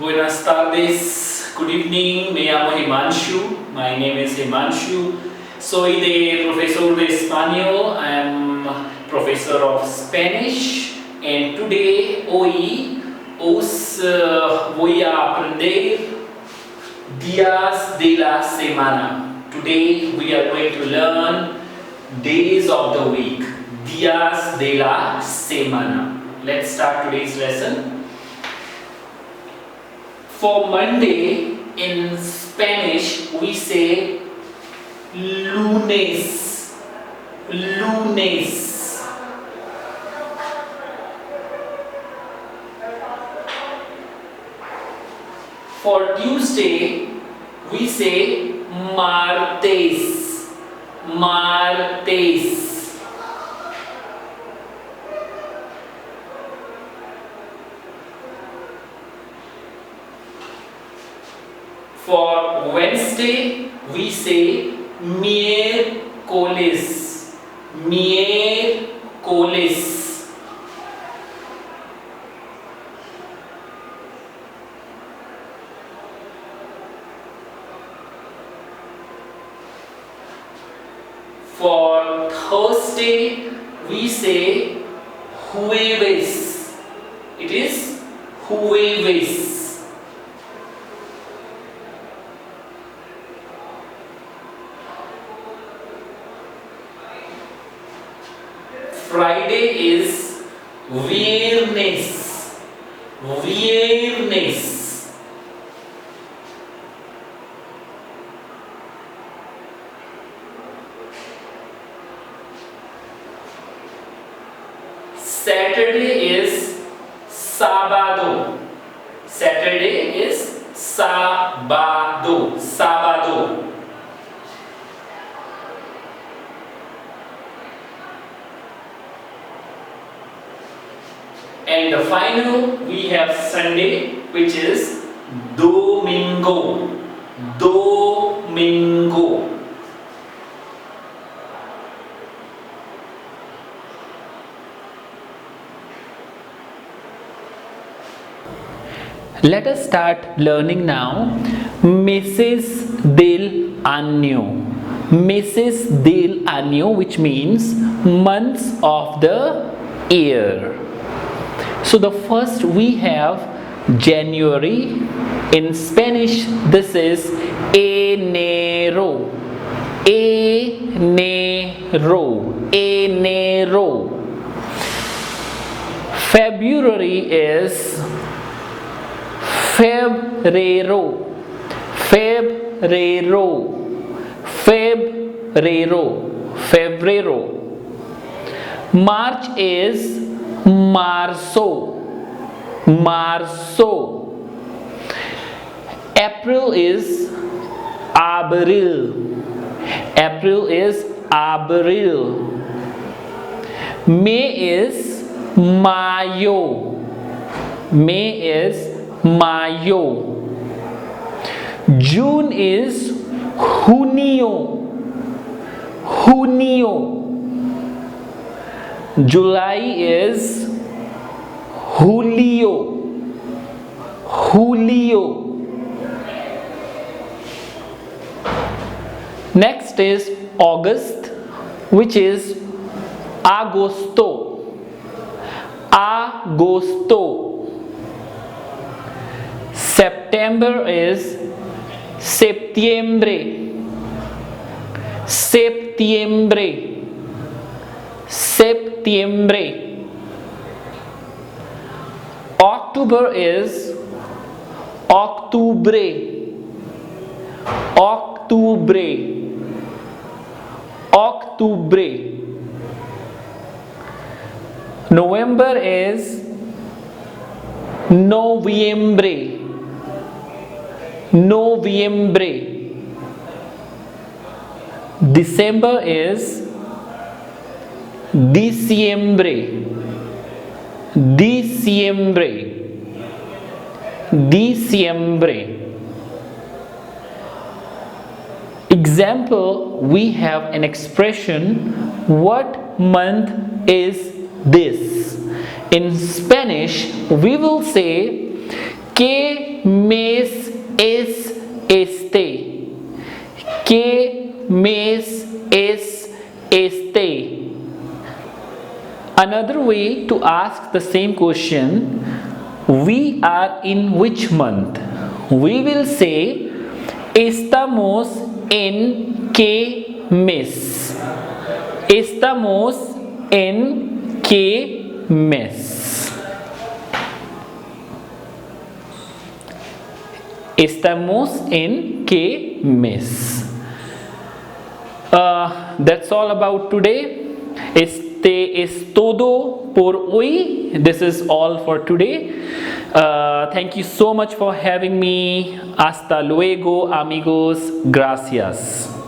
Buenas tardes, good evening, me llamo Himanshu, my name is Himanshu. Soy de profesor de español, I am professor of Spanish and hoy os voy a aprender días de la semana. Today we are going to learn days of the week, días de la semana. Let's start today's lesson. For Monday in Spanish we say lunes. Lunes. For Tuesday we say martes. Martes. For Wednesday, we say miércoles. Miércoles. For Thursday, we say jueves. It is jueves. Friday is viernes. Viernes. Saturday is sábado. Saturday is sábado. Sábado. And the final we have Sunday, which is domingo. Domingo. Let us start learning now meses del año. Meses del año, which means months of the year. So the first we have January. In Spanish this is enero. Enero. Enero. February is febrero. Febrero. Febrero. Febrero. March is marzo. Marzo. April is abril. April is abril. May is mayo. May is mayo. June is junio. Junio. July is julio. Julio. Next is August, which is agosto. Agosto. September is septiembre. Septiembre. Septiembre. October is octubre. Octubre. Octubre. November is noviembre. Noviembre. December is diciembre. Diciembre. Diciembre. Example, we have an expression, what month is this? In Spanish, we will say ¿Qué mes es este? ¿Qué mes es este? Another way to ask the same question, we are in which month? We will say, estamos en qué mes? Estamos en qué mes? Estamos en qué mes? That's all about today. Este es todo por hoy. This is all for today. Thank you so much for having me. Hasta luego, amigos. Gracias.